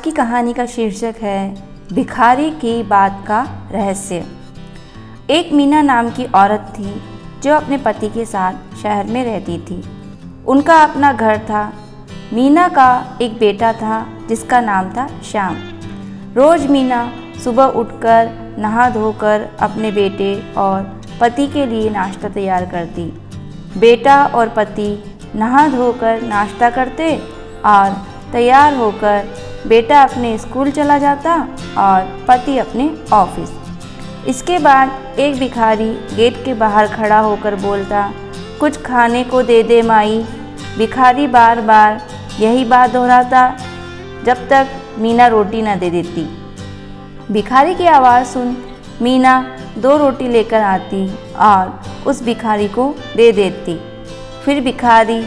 की कहानी का शीर्षक है भिखारी की बात का रहस्य। एक मीना नाम की औरत थी जो अपने पति के साथ शहर में रहती थी। उनका अपना घर था। मीना का एक बेटा था जिसका नाम था श्याम। रोज़ मीना सुबह उठकर नहा धोकर अपने बेटे और पति के लिए नाश्ता तैयार करती। बेटा और पति नहा धोकर नाश्ता करते और तैयार होकर बेटा अपने स्कूल चला जाता और पति अपने ऑफिस। इसके बाद एक भिखारी गेट के बाहर खड़ा होकर बोलता, कुछ खाने को दे दे माई। भिखारी बार बार यही बात दोहराता जब तक मीना रोटी न दे देती। भिखारी की आवाज़ सुन मीना 2 रोटी लेकर आती और उस भिखारी को दे देती। फिर भिखारी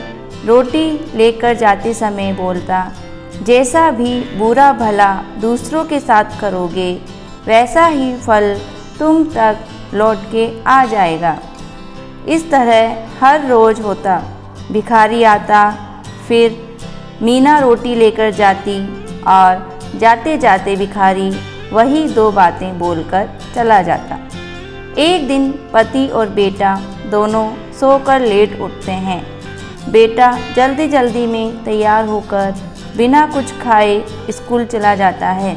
रोटी लेकर जाते समय बोलता, जैसा भी बुरा भला दूसरों के साथ करोगे वैसा ही फल तुम तक लौट के आ जाएगा। इस तरह हर रोज़ होता। भिखारी आता, फिर मीना रोटी लेकर जाती और जाते जाते भिखारी वही 2 बातें बोलकर चला जाता। एक दिन पति और बेटा दोनों सोकर लेट उठते हैं। बेटा जल्दी जल्दी में तैयार होकर बिना कुछ खाए स्कूल चला जाता है।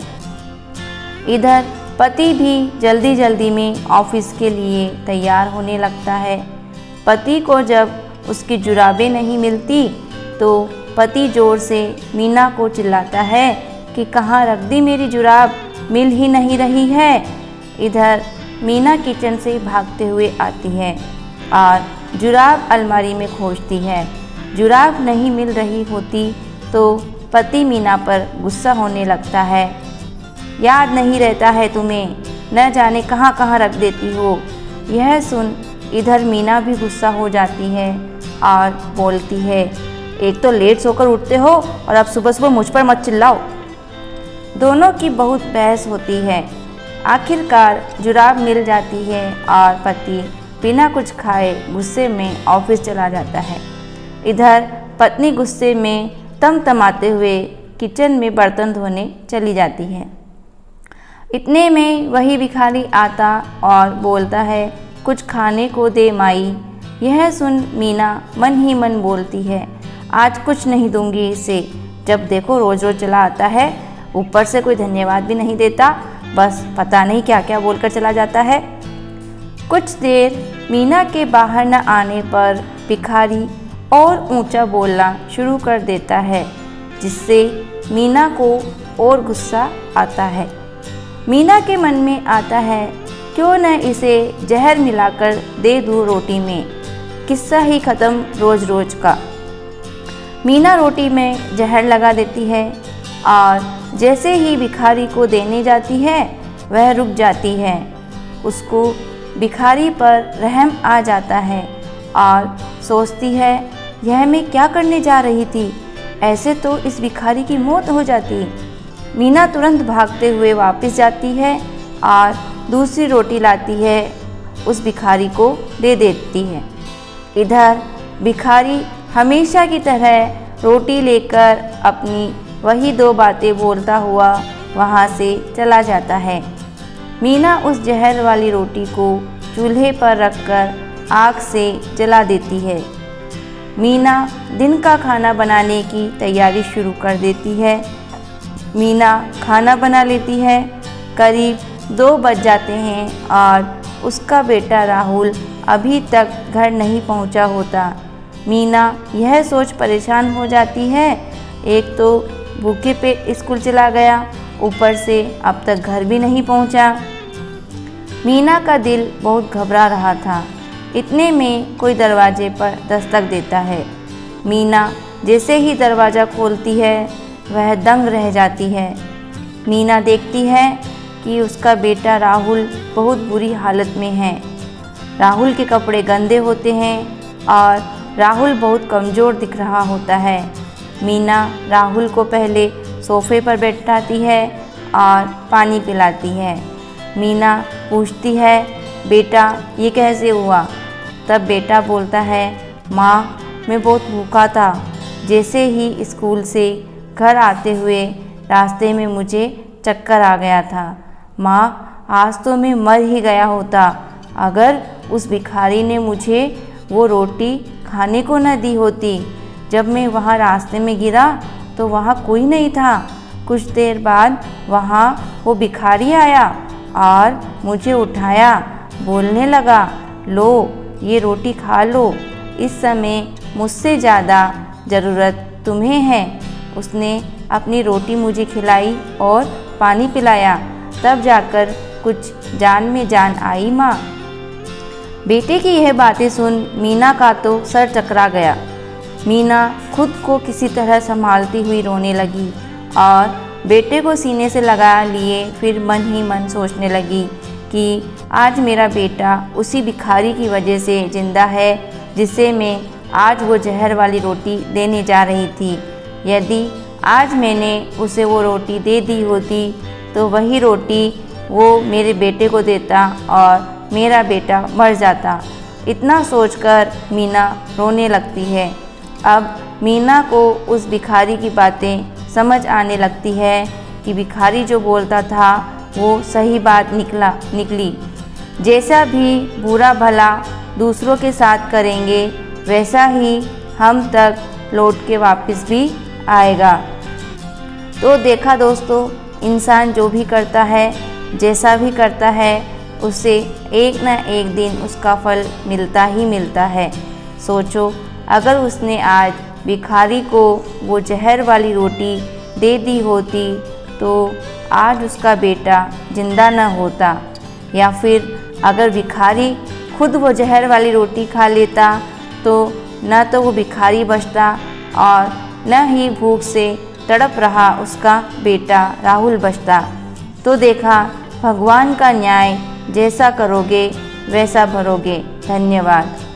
इधर पति भी जल्दी जल्दी में ऑफिस के लिए तैयार होने लगता है। पति को जब उसकी जुराबें नहीं मिलती तो पति ज़ोर से मीना को चिल्लाता है कि कहाँ रख दी मेरी जुराब, मिल ही नहीं रही है। इधर मीना किचन से भागते हुए आती है और जुराब अलमारी में खोजती है। जुराब नहीं मिल रही होती तो पति मीना पर गुस्सा होने लगता है। याद नहीं रहता है तुम्हें, न जाने कहाँ कहाँ रख देती हो। यह सुन इधर मीना भी गुस्सा हो जाती है और बोलती है, एक तो लेट सोकर उठते हो और अब सुबह सुबह मुझ पर मत चिल्लाओ। दोनों की बहुत बहस होती है। आखिरकार जुराब मिल जाती है और पति बिना कुछ खाए गुस्से में ऑफिस चला जाता है। इधर पत्नी गुस्से में तमतमाते हुए किचन में बर्तन धोने चली जाती है। इतने में वही भिखारी आता और बोलता है, कुछ खाने को दे माई। यह सुन मीना मन ही मन बोलती है, आज कुछ नहीं दूंगी इसे। जब देखो रोज़ रोज़ चला आता है, ऊपर से कोई धन्यवाद भी नहीं देता, बस पता नहीं क्या क्या बोलकर चला जाता है। कुछ देर मीना के बाहर न आने पर भिखारी और ऊंचा बोलना शुरू कर देता है, जिससे मीना को और गुस्सा आता है। मीना के मन में आता है, क्यों न इसे जहर मिलाकर दे दूँ रोटी में, किस्सा ही ख़त्म रोज़ रोज़ का। मीना रोटी में जहर लगा देती है और जैसे ही भिखारी को देने जाती है वह रुक जाती है। उसको भिखारी पर रहम आ जाता है और सोचती है, यह मैं क्या करने जा रही थी, ऐसे तो इस भिखारी की मौत हो जाती। मीना तुरंत भागते हुए वापस जाती है और दूसरी रोटी लाती है, उस भिखारी को दे देती है। इधर भिखारी हमेशा की तरह रोटी लेकर अपनी वही 2 बातें बोलता हुआ वहाँ से चला जाता है। मीना उस जहर वाली रोटी को चूल्हे पर रखकर आग से जला देती है। मीना दिन का खाना बनाने की तैयारी शुरू कर देती है। मीना खाना बना लेती है। करीब 2 बज जाते हैं और उसका बेटा राहुल अभी तक घर नहीं पहुंचा होता। मीना यह सोच परेशान हो जाती है, एक तो भूखे पेट स्कूल चला गया, ऊपर से अब तक घर भी नहीं पहुंचा। मीना का दिल बहुत घबरा रहा था। इतने में कोई दरवाजे पर दस्तक देता है। मीना जैसे ही दरवाज़ा खोलती है वह दंग रह जाती है। मीना देखती है कि उसका बेटा राहुल बहुत बुरी हालत में है। राहुल के कपड़े गंदे होते हैं और राहुल बहुत कमज़ोर दिख रहा होता है। मीना राहुल को पहले सोफ़े पर बैठाती है और पानी पिलाती है। मीना पूछती है, बेटा ये कैसे हुआ? तब बेटा बोलता है, माँ मैं बहुत भूखा था। जैसे ही स्कूल से घर आते हुए रास्ते में मुझे चक्कर आ गया था। माँ, आज तो मैं मर ही गया होता अगर उस भिखारी ने मुझे वो रोटी खाने को न दी होती। जब मैं वहाँ रास्ते में गिरा तो वहाँ कोई नहीं था। कुछ देर बाद वहाँ वो भिखारी आया और मुझे उठाया, बोलने लगा, लो ये रोटी खा लो, इस समय मुझसे ज़्यादा ज़रूरत तुम्हें है। उसने अपनी रोटी मुझे खिलाई और पानी पिलाया, तब जाकर कुछ जान में जान आई। माँ, बेटे की यह बातें सुन मीना का तो सर चकरा गया। मीना खुद को किसी तरह संभालती हुई रोने लगी और बेटे को सीने से लगा लिए फिर मन ही मन सोचने लगी कि आज मेरा बेटा उसी भिखारी की वजह से ज़िंदा है जिसे मैं आज वो जहर वाली रोटी देने जा रही थी। यदि आज मैंने उसे वो रोटी दे दी होती तो वही रोटी वो मेरे बेटे को देता और मेरा बेटा मर जाता। इतना सोचकर मीना रोने लगती है। अब मीना को उस भिखारी की बातें समझ आने लगती है कि भिखारी जो बोलता था वो सही बात निकली। जैसा भी बुरा भला दूसरों के साथ करेंगे वैसा ही हम तक लौट के वापस भी आएगा। तो देखा दोस्तों, इंसान जो भी करता है, जैसा भी करता है, उसे एक न एक दिन उसका फल मिलता ही मिलता है। सोचो, अगर उसने आज भिखारी को वो जहर वाली रोटी दे दी होती तो आज उसका बेटा जिंदा न होता, या फिर अगर भिखारी खुद वो जहर वाली रोटी खा लेता तो न तो वो भिखारी बचता और न ही भूख से तड़प रहा उसका बेटा राहुल बचता। तो देखा, भगवान का न्याय जैसा करोगे वैसा भरोगे। धन्यवाद।